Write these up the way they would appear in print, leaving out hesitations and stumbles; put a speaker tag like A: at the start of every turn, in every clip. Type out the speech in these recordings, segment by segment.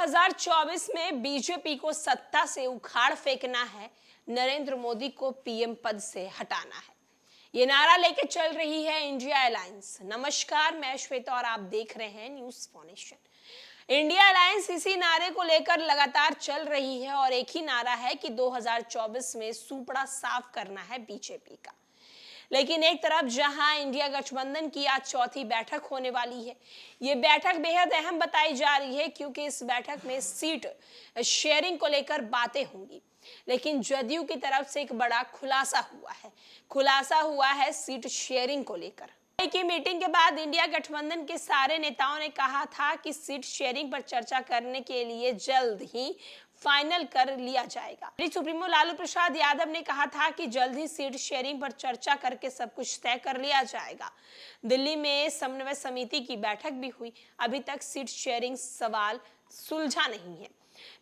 A: 2024 में बीजेपी को सत्ता से उखाड़ फेंकना है, नरेंद्र मोदी को पीएम पद से हटाना है। ये नारा लेके चल रही है इंडिया अलायंस। नमस्कार, मैं श्वेता और आप देख रहे हैं news for nation. India alliance इसी नारे को लेकर लगातार चल रही है और एक ही नारा है कि 2024 में सूपड़ा साफ करना है बीजेपी का। लेकिन एक तरफ जहां इंडिया गठबंधन की आज चौथी बैठक होने वाली है, ये बैठक बेहद अहम बताई जा रही है क्योंकि इस बैठक में सीट शेयरिंग को लेकर बातें होंगी। लेकिन जदयू की तरफ से एक बड़ा खुलासा हुआ है सीट शेयरिंग को लेकर। की मीटिंग के बाद इंडिया गठबंधन के सारे नेताओं ने कहा था कि सीट शेयरिंग पर चर्चा करने के लिए जल्द ही फाइनल कर लिया जाएगा। सुप्रीमो लालू प्रसाद यादव ने कहा था कि जल्द ही सीट शेयरिंग पर चर्चा करके सब कुछ तय कर लिया जाएगा। दिल्ली में समन्वय समिति की बैठक भी हुई, अभी तक सीट शेयरिंग सवाल सुलझा नहीं है।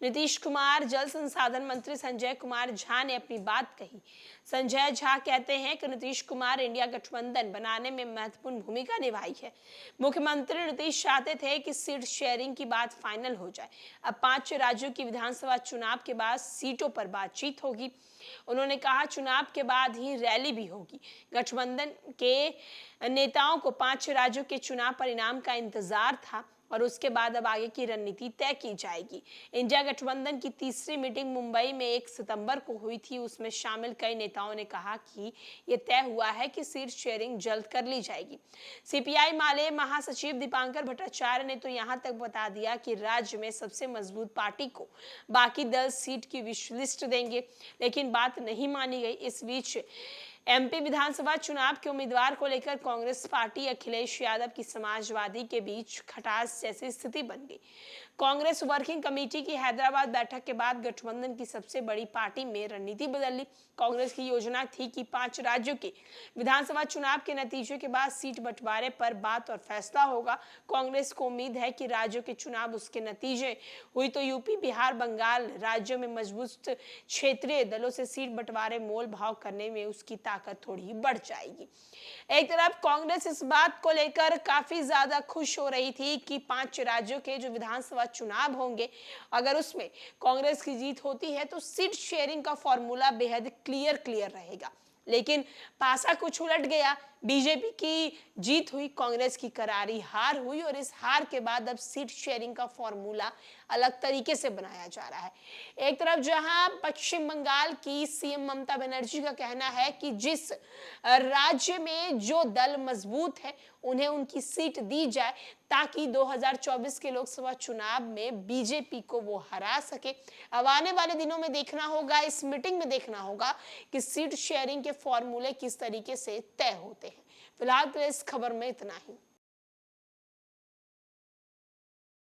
A: नीतीश कुमार, जल संसाधन मंत्री संजय कुमार झा ने अपनी बात कही। संजय झा कहते हैं कि नीतीश कुमार इंडिया गठबंधन बनाने में महत्वपूर्ण भूमिका निभाई है। मुख्यमंत्री नीतीश चाहते थे कि सीट शेयरिंग की बात फाइनल हो जाए। अब 5 राज्यों की विधानसभा चुनाव के बाद सीटों पर बातचीत होगी। उन्होंने कहा चुनाव के बाद ही रैली भी होगी। गठबंधन के नेताओं को 5 राज्यों के चुनाव परिणाम का इंतजार था और उसके बाद अब आगे की रणनीति तय की जाएगी। इंडिया गठबंधन की तीसरी मीटिंग मुंबई में 1 सितंबर को हुई थी। उसमें शामिल कई नेताओं ने कहा कि यह तय हुआ है कि सीट शेयरिंग जल्द कर ली जाएगी। सीपीआई माले महासचिव दीपांकर भट्टाचार्य ने तो यहां तक बता दिया कि राज्य में सबसे मजबूत पार्टी को बाकी दल सीट की विश लिस्ट देंगे, लेकिन बात नहीं मानी गई। इस बीच एमपी विधानसभा चुनाव के उम्मीदवार को लेकर कांग्रेस पार्टी अखिलेश यादव की समाजवादी के बीच खटास जैसी स्थिति बन गई। कांग्रेस वर्किंग कमेटी की हैदराबाद बैठक के बाद गठबंधन की सबसे बड़ी पार्टी में रणनीति बदल ली। कांग्रेस की योजना थी कि 5 राज्यों के विधानसभा चुनाव के नतीजे के बाद सीट बंटवारे पर बात और फैसला होगा। कांग्रेस को उम्मीद है कि राज्यों के चुनाव उसके नतीजे हुई तो यूपी, बिहार, बंगाल राज्यों में मजबूत क्षेत्रीय दलों से सीट बंटवारे मोल भाव करने में उसकी ताकत थोड़ी बढ़ जाएगी। एक तरफ कांग्रेस इस बात को लेकर काफी ज्यादा खुश हो रही थी कि 5 राज्यों के जो विधानसभा चुनाव होंगे, अगर उसमें कांग्रेस की जीत होती है तो सीट शेयरिंग का फॉर्मूला बेहद क्लियर रहेगा। लेकिन पासा कुछ उलट गया। बीजेपी की जीत हुई, कांग्रेस की करारी हार हुई और इस हार के बाद अब सीट शेयरिंग का फॉर्मूला अलग तरीके से बनाया जा रहा है। एक तरफ जहां पश्चिम बंगाल की सीएम ममता बनर्जी का कहना है कि जिस राज्य में जो दल मजबूत है उन्हें उनकी सीट दी जाए ताकि 2024 के लोकसभा चुनाव में बीजेपी को वो हरा सके। अब आने वाले दिनों में देखना होगा, इस मीटिंग में देखना होगा कि सीट शेयरिंग के फॉर्मूले किस तरीके से तय होते हैं। फिलहाल तो इस खबर में इतना ही।